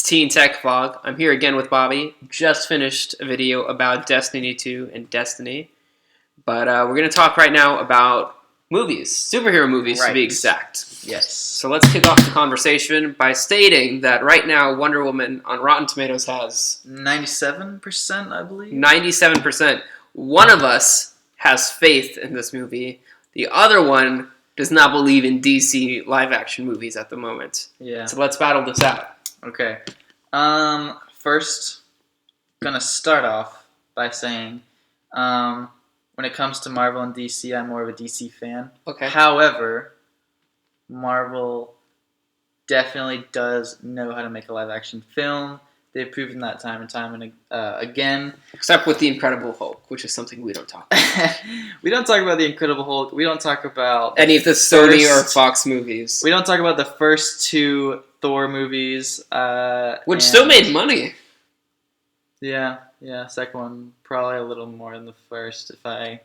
Teen Tech Vlog. I'm here again with Bobby. Just finished a video about Destiny 2 and Destiny. But we're going to talk right now about movies. Superhero movies, to be exact. Yes. So let's kick off the conversation by stating that right now Wonder Woman on Rotten Tomatoes has 97%, I believe. 97%. One of us has faith in this movie. The other one does not believe in DC live-action movies at the moment. Yeah. So let's battle this out. Okay. First, gonna start off by saying, when it comes to Marvel and DC, I'm more of a DC fan. Okay. However, Marvel definitely does know how to make a live-action film. They've proven that time and time and again. Except with The Incredible Hulk, which is something we don't talk about. We don't talk about The Incredible Hulk. We don't talk about any of the Sony or Fox movies. We don't talk about the first two Thor movies. Which still made money. Yeah. Second one, probably a little more than the first, if I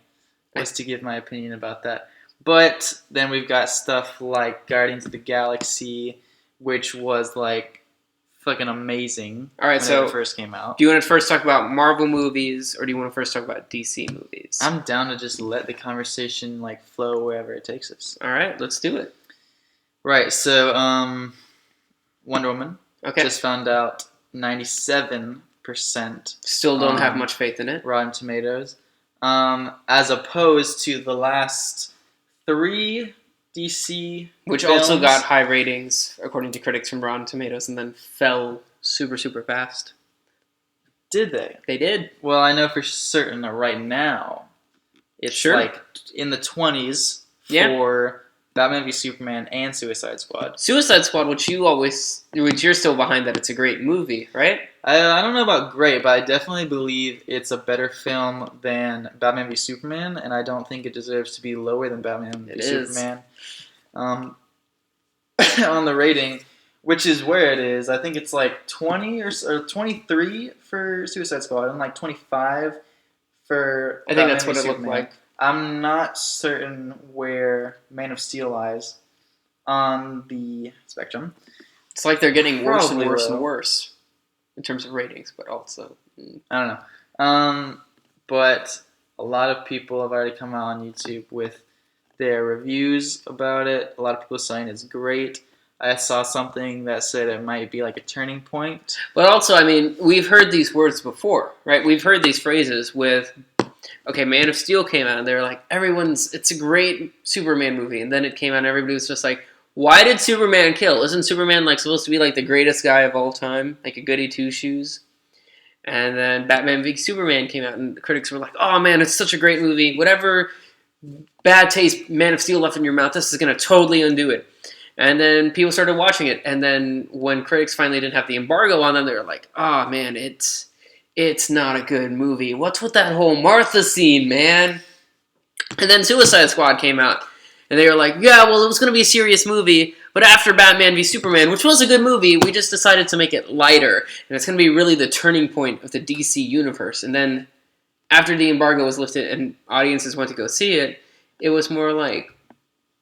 was to give my opinion about that. But then we've got stuff like Guardians of the Galaxy, which was like fucking amazing. All right, when it first came out. Do you want to first talk about Marvel movies, or do you want to first talk about DC movies? I'm down to just let the conversation like flow wherever it takes us. All right, let's do it. Right, so Wonder Woman. Okay. Just found out 97%. Still don't have much faith in it. Rotten Tomatoes. As opposed to the last 3 DC which films. Also got high ratings, according to critics from Rotten Tomatoes, and then fell super fast. Did they? They did. Well, I know for certain that right now it's like in the 20s for Batman v Superman and Suicide Squad. Suicide Squad, which you're still behind that it's a great movie, right? I don't know about great, but I definitely believe it's a better film than Batman v Superman, and I don't think it deserves to be lower than Batman v Superman. On the rating, which is where it is. I think it's like 20 or 23 for Suicide Squad and like 25 for I think that's what it looked like. I'm not certain where Man of Steel lies on the spectrum. It's like they're getting worse and worse and worse in terms of ratings, but also I don't know. But a lot of people have already come out on YouTube with their reviews about it. A lot of people saying it's great. I saw something that said it might be like a turning point. But also, I mean, we've heard these words before, right? We've heard these phrases with, okay, Man of Steel came out, and they were like, it's a great Superman movie. And then it came out, and everybody was just like, why did Superman kill? Isn't Superman like supposed to be like the greatest guy of all time? Like a goody two-shoes? And then Batman v Superman came out, and the critics were like, oh man, it's such a great movie. Whatever bad taste Man of Steel left in your mouth, this is going to totally undo it. And then people started watching it, and then when critics finally didn't have the embargo on them, they were like, oh man, it's not a good movie. What's with that whole Martha scene, man? And then Suicide Squad came out, and they were like, yeah, well, it was going to be a serious movie, but after Batman v Superman, which was a good movie, we just decided to make it lighter, and it's going to be really the turning point of the DC universe. And then after the embargo was lifted and audiences went to go see it, it was more like,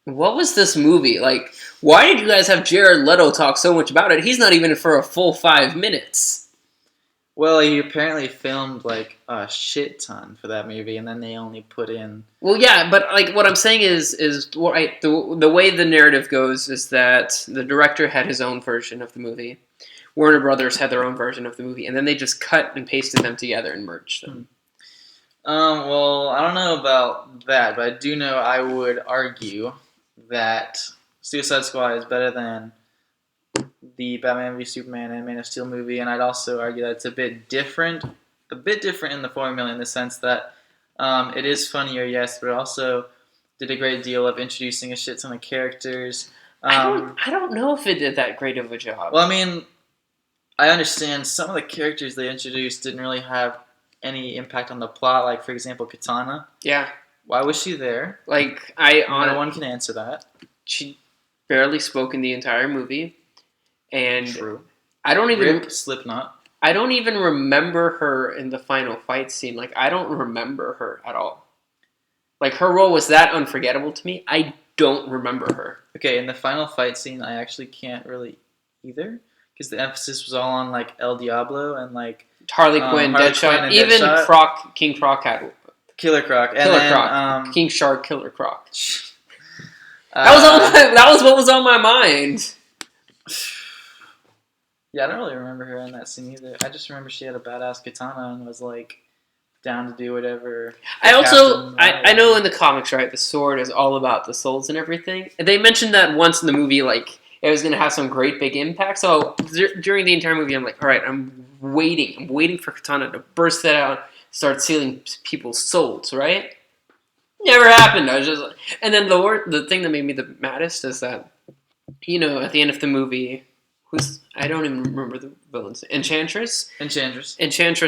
what was this movie? Like, why did you guys have Jared Leto talk so much about it? He's not even for a full 5 minutes. Well, he apparently filmed like a shit ton for that movie, and then they only put in. Well, yeah, but like what I'm saying is right, the way the narrative goes is that the director had his own version of the movie, Warner Brothers had their own version of the movie, and then they just cut and pasted them together and merged them. Well, I don't know about that, but I do know I would argue that Suicide Squad is better than the Batman v Superman and Man of Steel movie, and I'd also argue that it's a bit different in the formula in the sense that it is funnier, yes, but it also did a great deal of introducing a shit ton of characters. I don't know if it did that great of a job. Well, I mean, I understand some of the characters they introduced didn't really have any impact on the plot, like, for example, Katana. Yeah. Why was she there? Like, no one can answer that. She barely spoke in the entire movie. And True. I don't even... Rip Slipknot. I don't even remember her in the final fight scene. Like, I don't remember her at all. Like, her role was that unforgettable to me. I don't remember her. Okay, in the final fight scene, I actually can't really either. because the emphasis was all on like El Diablo and like Harley Quinn, Harley Deadshot, Quinn and even Deadshot. Croc, King Croc had Killer Croc, and Killer then, Croc, King Shark, Killer Croc. uh, That was what was on my mind. Yeah, I don't really remember her in that scene either. I just remember she had a badass katana and was like down to do whatever. I know in the comics, right, the sword is all about the souls and everything. They mentioned that once in the movie, like it was going to have some great big impact. So during the entire movie, I'm like, all right, I'm waiting for Katana to burst that out, start sealing people's souls, right? Never happened. I was just, and then the thing that made me the maddest is that, at the end of the movie, I don't even remember the villain's name. Enchantress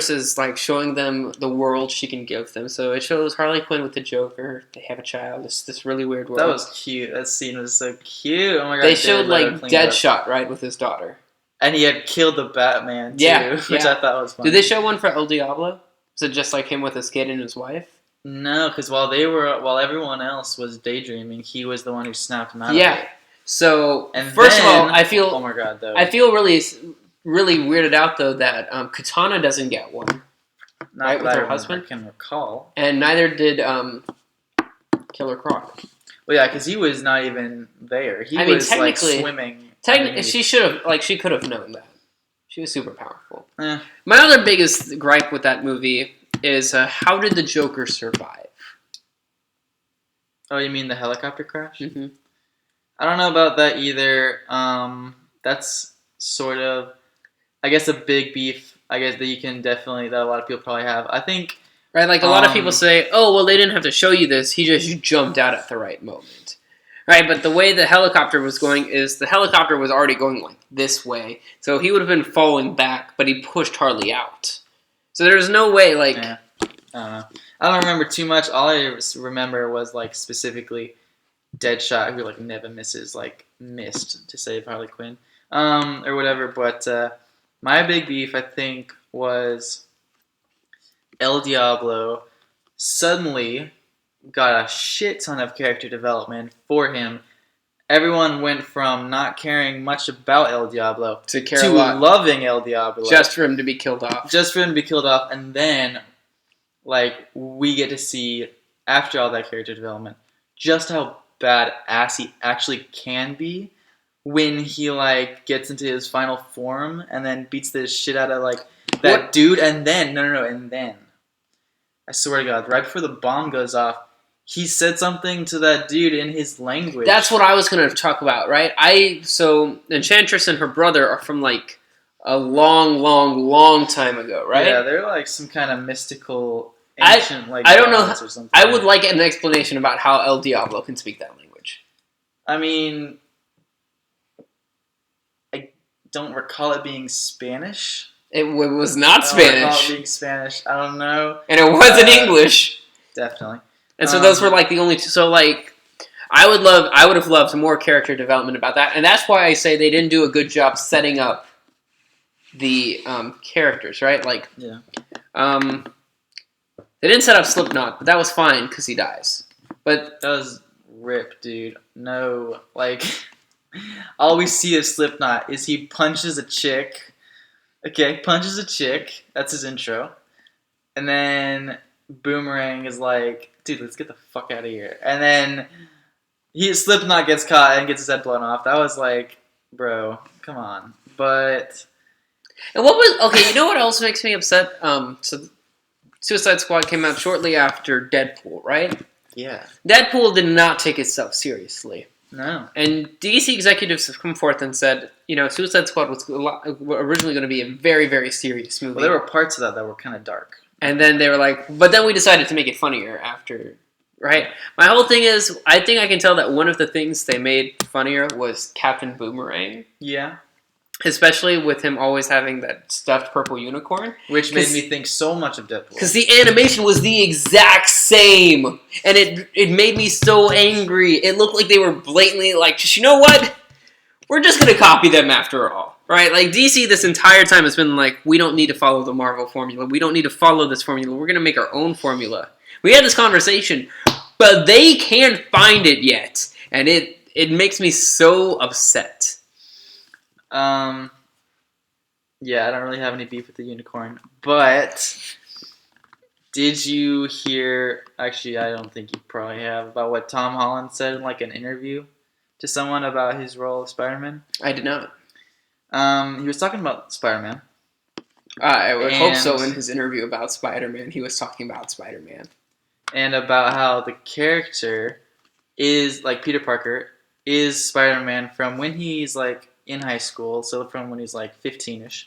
is like showing them the world she can give them. So it shows Harley Quinn with the Joker. They have a child. This really weird world. That was cute. That scene was so cute. Oh my god! They showed like Deadshot, right, with his daughter, and he had killed the Batman too, which I thought was funny. Did they show one for El Diablo? Was it just like him with his kid and his wife? No, because while everyone else was daydreaming, he was the one who snapped him out of it. So and first of all, I feel I feel really weirded out though that Katana doesn't get one, right, with her husband. I can recall, and neither did Killer Croc. Well, yeah, because he was not even there. He was like swimming. Technically, she could have known that. She was super powerful. My other biggest gripe with that movie is how did the Joker survive? Oh, you mean the helicopter crash? Mm-hmm. I don't know about that either. That's sort of, I guess, a big beef. I guess that a lot of people probably have. I think, right, like a lot of people say, oh, well, they didn't have to show you this. He just jumped out at the right moment, right? But the way the helicopter was going is the helicopter was already going like this way, so he would have been falling back, but he pushed Harley out. So there's no way, like. Yeah. I don't know. I don't remember too much. All I remember was like specifically Deadshot, who like never misses, like missed to save Harley Quinn, or whatever. But my big beef, I think, was El Diablo suddenly got a shit ton of character development for him. Everyone went from not caring much about El Diablo to loving El Diablo, just for him to be killed off. And then, like, we get to see after all that character development just how badass he actually can be when he like gets into his final form and then beats the shit out of like that dude. And then and then I swear to God, right before the bomb goes off, he said something to that dude in his language. That's what I was going to talk about, right? So Enchantress and her brother are from like a long time ago, right? Yeah, they're like some kind of mystical ancient I don't know. Or something. I would like an explanation about how El Diablo can speak that language. I mean, I don't recall it being Spanish. It was not Spanish. I don't recall it being Spanish. I don't know. And it wasn't English. Definitely. And so those were like the only two. So like, I would have loved more character development about that, and that's why I say they didn't do a good job setting up the characters, right? Like, yeah. They didn't set up Slipknot, but that was fine because he dies. But that was rip, dude. No, like, all we see of Slipknot is he punches a chick. Okay, punches a chick. That's his intro. And then Boomerang is like, dude, let's get the fuck out of here. And then Slipknot gets caught and gets his head blown off. That was like, bro, come on. But... And what was... Okay, you know what else makes me upset? So Suicide Squad came out shortly after Deadpool, right? Yeah. Deadpool did not take itself seriously. No. And DC executives have come forth and said, Suicide Squad was originally going to be a very, very serious movie. Well, there were parts of that were kind of dark. And then they were like, but then we decided to make it funnier after, right? My whole thing is, I think I can tell that one of the things they made funnier was Captain Boomerang. Yeah. Especially with him always having that stuffed purple unicorn. Which made me think so much of Deadpool. Because the animation was the exact same. And it made me so angry. It looked like they were blatantly like, just, you know what? We're just going to copy them after all. Right? Like, DC this entire time has been like, we don't need to follow the Marvel formula. We don't need to follow this formula. We're going to make our own formula. We had this conversation, but they can't find it yet. And it makes me so upset. Yeah, I don't really have any beef with the unicorn. But did you hear? Actually, I don't think you probably have about what Tom Holland said in like an interview to someone about his role of Spider-Man. I did not. He was talking about Spider-Man. I would hope so. And- In his interview about Spider-Man, he was talking about Spider-Man. And about how the character is like Peter Parker is Spider-Man from when he's like in high school, so from when he's like 15ish,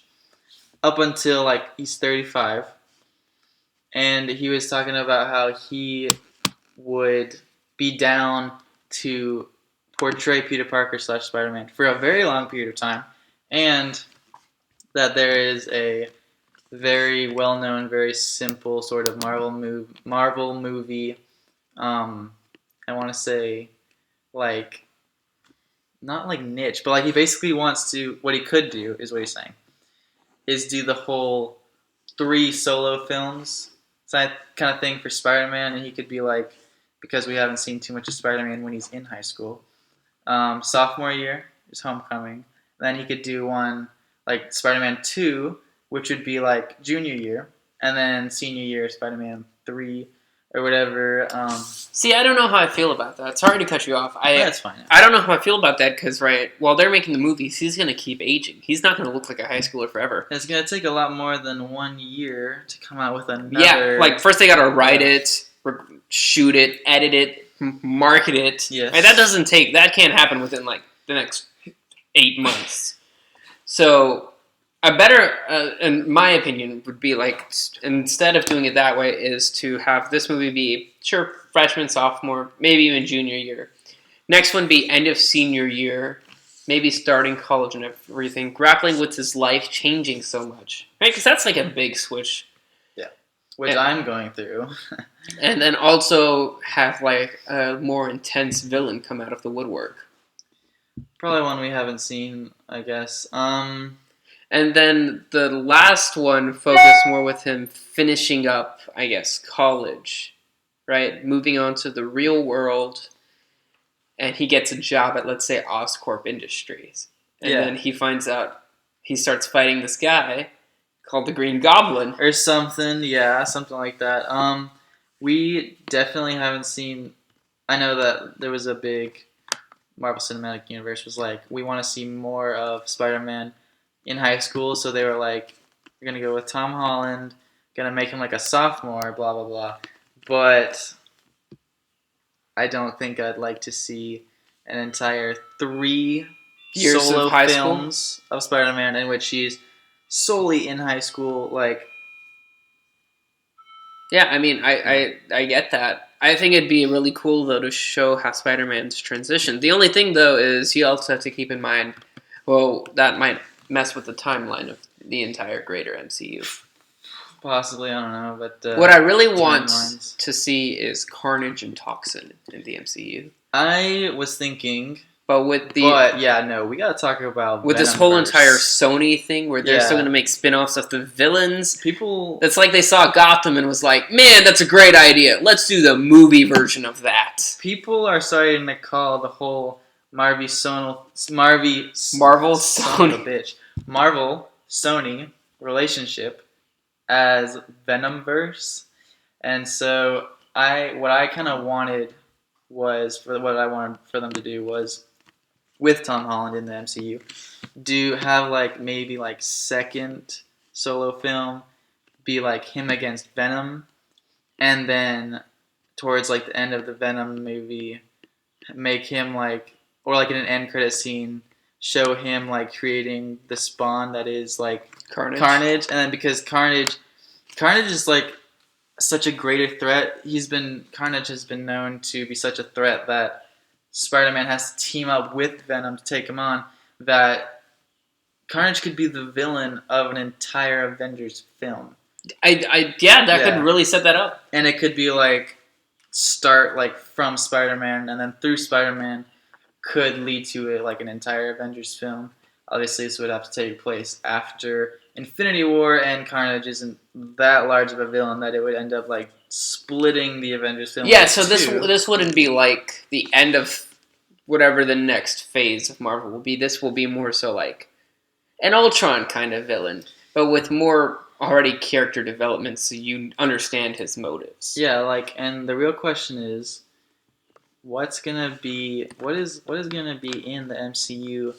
up until like he's 35. And he was talking about how he would be down to portray Peter Parker / Spider-Man for a very long period of time, and that there is a very well-known, very simple sort of Marvel movie. I want to say, like, not like niche, but like he basically wants to. What he could do is what he's saying is do the whole 3 solo films kind of thing for Spider-Man, and he could be like, because we haven't seen too much of Spider-Man when he's in high school. Sophomore year is Homecoming. Then he could do one like Spider-Man 2, which would be like junior year, and then senior year Spider-Man 3 or whatever. See, I don't know how I feel about that. Sorry to cut you off. That's fine. I don't know how I feel about that because, right, while they're making the movies, he's going to keep aging. He's not going to look like a high schooler forever. It's going to take a lot more than 1 year to come out with another. Yeah, like first they got to write it, shoot it, edit it, market it. Yes. Right, that can't happen within like the next 8 months. So a better, in my opinion, would be like, instead of doing it that way, is to have this movie be, sure, freshman, sophomore, maybe even junior year. Next one be end of senior year, maybe starting college and everything, grappling with his life changing so much. Right? Because that's like a big switch. Yeah. Which I'm going through. And then also have like a more intense villain come out of the woodwork. Probably one we haven't seen, I guess. And then the last one focused more with him finishing up, I guess, college, right? Moving on to the real world, and he gets a job at, let's say, Oscorp Industries. And then he finds out he starts fighting this guy called the Green Goblin. Or something, something like that. We definitely haven't seen... I know that there was a big... Marvel Cinematic Universe was like, we want to see more of Spider-Man in high school, so they were like, we're going to go with Tom Holland, going to make him like a sophomore, blah, blah, blah. But I don't think I'd like to see an entire 3 years solo of high films of Spider-Man in which he's solely in high school, like... Yeah, I mean, I get that. I think it'd be really cool, though, to show how Spider-Man's transition. The only thing, though, is you also have to keep in mind, well, that might mess with the timeline of the entire greater MCU. Possibly, I don't know, but... what I really want timelines. to see is Carnage and Toxin in the MCU. I was thinking... But yeah, no, we gotta talk about with this whole entire Sony thing where they're still gonna make spin-offs of the villains. People... That's like they saw Gotham and was like, man, that's a great idea. Let's do the movie version of that. People are starting to call the whole Marvel Sony relationship as Venomverse. And so what I kind of wanted was, what I wanted for them to do was, with Tom Holland in the MCU, have like maybe like second solo film be like him against Venom, and then towards like the end of the Venom movie make him like, or like in an end credit scene show him like creating the spawn that is like Carnage, and then because Carnage is like such a greater threat. Carnage has been known to be such a threat that Spider-Man has to team up with Venom to take him on, that Carnage could be the villain of an entire Avengers film. That could really set that up. And it could be like, start like from Spider-Man and then through Spider-Man could lead to like an entire Avengers film. Obviously, this would have to take place after Infinity War, and Carnage isn't that large of a villain that it would end up like splitting the Avengers film. Yeah, so this wouldn't be like the end of whatever the next phase of Marvel will be. This will be more so like an Ultron kind of villain, but with more already character development, so you understand his motives. Yeah, like, and the real question is, what is gonna be in the MCU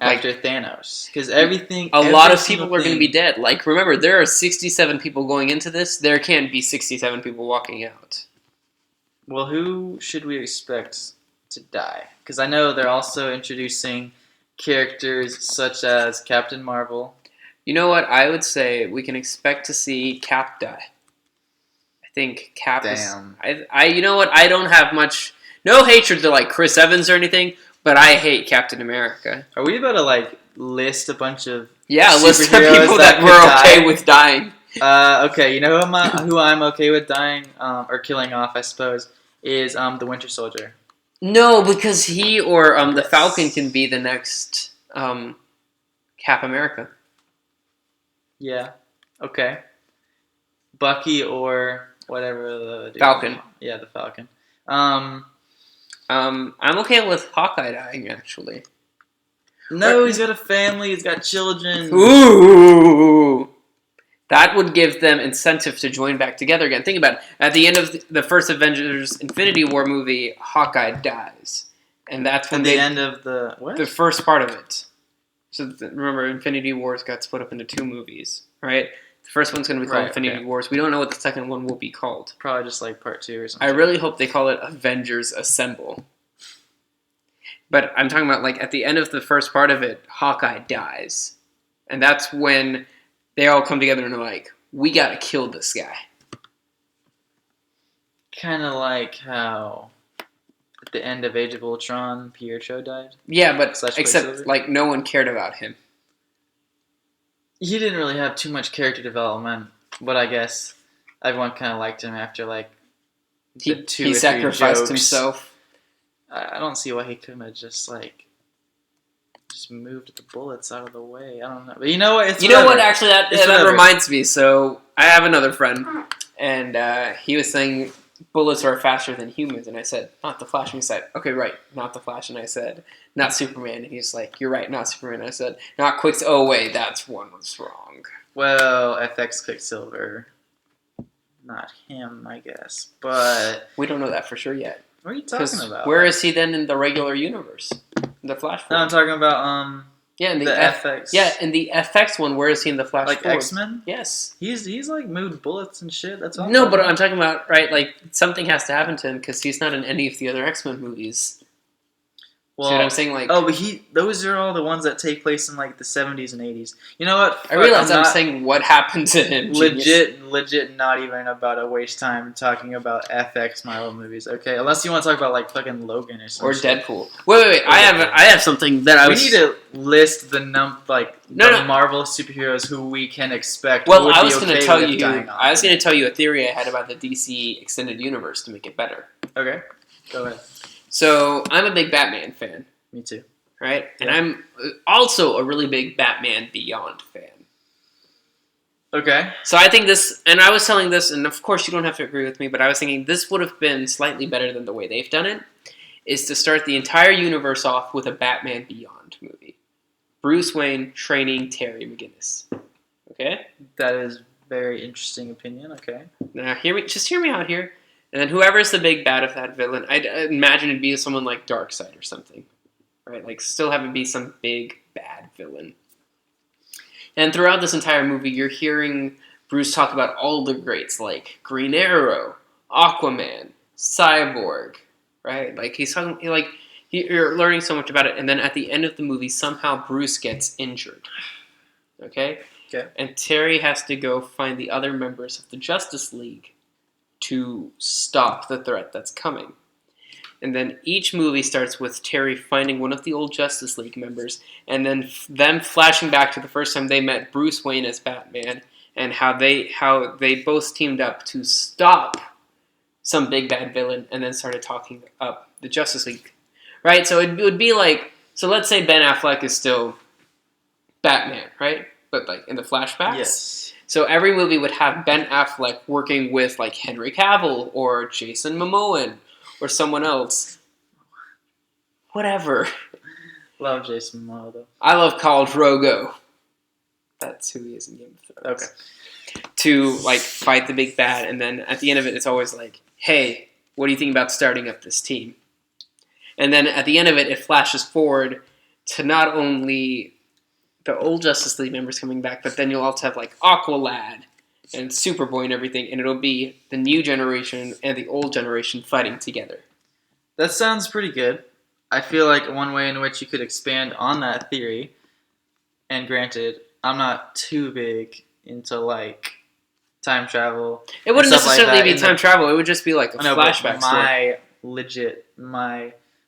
after Thanos? Because a lot of people are going to be dead. Like, remember, there are 67 people going into this. There can't be 67 people walking out. Well, who should we expect to die? Because I know they're also introducing characters such as Captain Marvel. You know what? I would say we can expect to see Cap die. I think Cap Damn. You know what? I don't have no hatred to, like, Chris Evans or anything, but I hate Captain America. Are we about to, like, list a bunch of list of people that we're okay with dying? Okay, you know who I'm okay with dying, or killing off, I suppose, is the Winter Soldier. No, because he or the Falcon can be the next Cap America. Yeah. Okay. Bucky or whatever the dude. Falcon. Yeah, the Falcon. I'm okay with Hawkeye dying, actually. No, he's got a family. He's got children. Ooh. That would give them incentive to join back together again. Think about it. At the end of the first Avengers Infinity War movie, Hawkeye dies. And that's when At the end of the... What? The first part of it. So remember, Infinity Wars got split up into 2 movies, right? The first one's going to be called Infinity Wars. We don't know what the second one will be called. Probably just like part 2 or something. I really hope they call it Avengers Assemble. But I'm talking about, like, at the end of the first part of it, Hawkeye dies. And that's when they all come together and are like, we gotta kill this guy. Kind of like how at the end of Age of Ultron, Pietro died. Yeah, but except, like, no one cared about him. He didn't really have too much character development, but I guess everyone kind of liked him after, like, he sacrificed himself. I don't see why he couldn't have just moved the bullets out of the way. I don't know. But you know what? Actually, that reminds me. So I have another friend, and he was saying bullets are faster than humans. And I said, not the Flash. And he said, okay, right, not the Flash. And I said, not Superman. And he's like, you're right, not Superman. And I said, not Quicksilver. Oh, wait, that's one was wrong. Well, FX Quicksilver. Not him, I guess. But we don't know that for sure yet. What are you talking about? Where is he then in the regular universe? The Flash form? No, I'm talking about in the FX. Yeah, in the FX one, where is he in the Flash like form? X-Men? Yes. He's like moved bullets and shit. That's all. No, but I'm talking about, right, like, something has to happen to him because he's not in any of the other X-Men movies. Well, see what I'm saying? Like, but those are all the ones that take place in, like, the 70s and 80s. You know what? I realize I'm saying what happened to him. Legit not even about to waste time talking about FX Marvel movies, okay? Unless you want to talk about, like, fucking Logan or something. Or Deadpool. Wait. I have something that We need to list the Marvel superheroes who we can expect. Well, I was going to tell you a theory I had about the DC Extended Universe to make it better. Okay, go ahead. So, I'm a big Batman fan. Me too. Right? Yeah. And I'm also a really big Batman Beyond fan. Okay. So I think this, and I was telling this, and of course you don't have to agree with me, but I was thinking this would have been slightly better than the way they've done it, is to start the entire universe off with a Batman Beyond movie. Bruce Wayne training Terry McGinnis. Okay? That is very interesting opinion, okay. Now, hear me out here. And then whoever's the big bad of that villain, I'd imagine it'd be someone like Darkseid or something. Right? Like, still have it be some big bad villain. And throughout this entire movie, you're hearing Bruce talk about all the greats, like Green Arrow, Aquaman, Cyborg, right? Like, he's talking, you're learning so much about it. And then at the end of the movie, somehow Bruce gets injured. Okay? And Terry has to go find the other members of the Justice League to stop the threat that's coming. And then each movie starts with Terry finding one of the old Justice League members, and then them flashing back to the first time they met Bruce Wayne as Batman, and how they both teamed up to stop some big bad villain, and then started talking up the Justice League. Right? So it would be like, so let's say Ben Affleck is still Batman, right? But like in the flashbacks? Yes. So every movie would have Ben Affleck working with like Henry Cavill or Jason Momoa or someone else. Whatever. Love Jason Momoa though. I love Khal Drogo. That's who he is in Game of Thrones. Okay. To like fight the big bad, and then at the end of it, it's always like, "Hey, what do you think about starting up this team?" And then at the end of it, it flashes forward to not only the old Justice League members coming back, but then you'll also have like Aqualad and Superboy and everything, and it'll be the new generation and the old generation fighting together. That sounds pretty good. I feel like one way in which you could expand on that theory, and granted, I'm not too big into like time travel. It wouldn't and stuff like necessarily that be in time travel. It would just be like a No, flashback but story.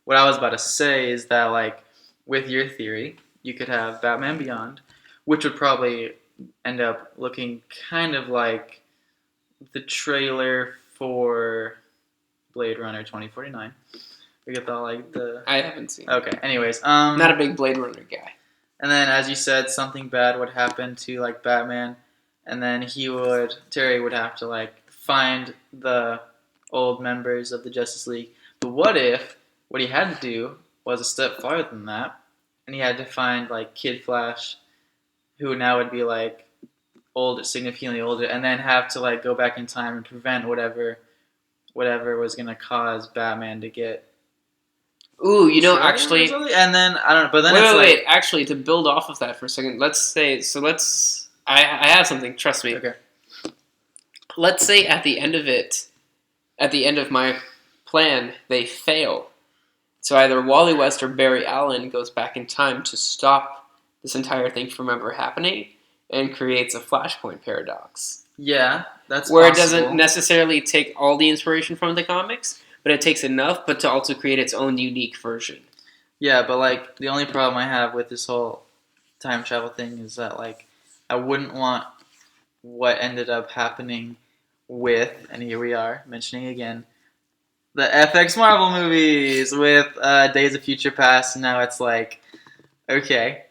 what I was about to say is that like with your theory, you could have Batman Beyond, which would probably end up looking kind of like the trailer for Blade Runner 2049. We get the. I haven't seen it. Okay. Anyways, Not a big Blade Runner guy. And then, as you said, something bad would happen to like Batman, and then Terry would have to like find the old members of the Justice League. But what if what he had to do was a step farther than that, and he had to find like Kid Flash, who now would be like old, significantly older, and then have to like go back in time and prevent whatever was gonna cause Batman to get. Ooh, actually, and then I don't know, but then wait. Actually, to build off of that for a second, I have something. Trust me. Okay. Let's say at the end of my plan, they fail. So either Wally West or Barry Allen goes back in time to stop this entire thing from ever happening and creates a Flashpoint paradox. Yeah, that's where possible. It doesn't necessarily take all the inspiration from the comics, but it takes enough, but to also create its own unique version. Yeah, but like the only problem I have with this whole time travel thing is that like I wouldn't want what ended up happening with, and here we are mentioning again, the FX Marvel movies with Days of Future Past, and now it's like, okay,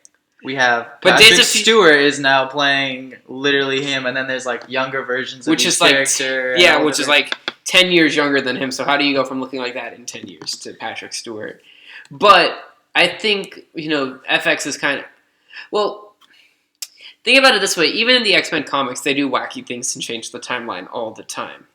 we have Patrick Stewart is now playing literally him, and then there's like younger versions of each character. Which is like 10 years younger than him, so how do you go from looking like that in 10 years to Patrick Stewart? But I think, FX is kind of... Well, think about it this way. Even in the X-Men comics, they do wacky things to change the timeline all the time.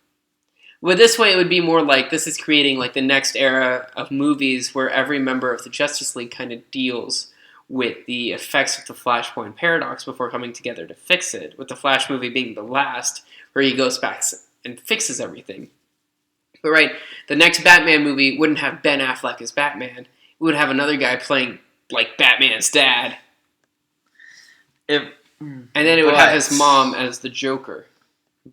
But this way, it would be more like this is creating like the next era of movies where every member of the Justice League kind of deals with the effects of the Flashpoint paradox before coming together to fix it, with the Flash movie being the last, where he goes back and fixes everything. But right, the next Batman movie wouldn't have Ben Affleck as Batman. It would have another guy playing like Batman's dad. And then it would have his mom as the Joker.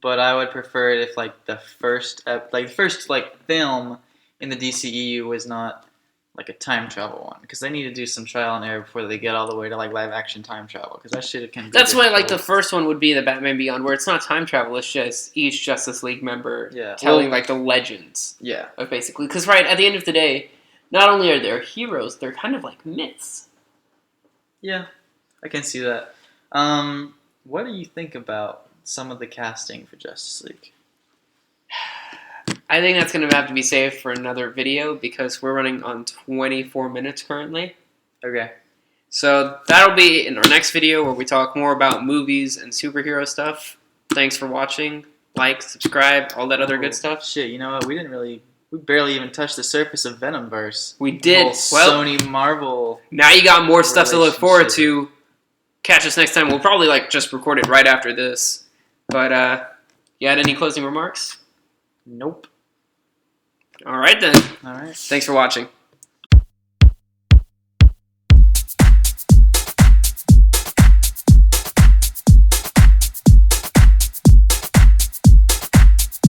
But I would prefer it if like the first film in the DCEU was not like a time travel one, because they need to do some trial and error before they get all the way to like live action time travel, because that shit can be That's why like the first one would be the Batman Beyond, where it's not time travel, it's just each Justice League member telling like the legends of basically, because right at the end of the day, not only are they heroes, they're kind of like myths. Yeah, I can see that. What do you think about some of the casting for Justice League? I think that's going to have to be saved for another video, because we're running on 24 minutes currently. Okay. So that'll be in our next video, where we talk more about movies and superhero stuff. Thanks for watching. Like, subscribe, all that other good stuff. Shit, you know what? We barely even touched the surface of Venomverse. We did. Well, Sony Marvel. Now you got more stuff to look forward to. Catch us next time. We'll probably just record it right after this. But you had any closing remarks? Nope. All right then. All right. Thanks for watching.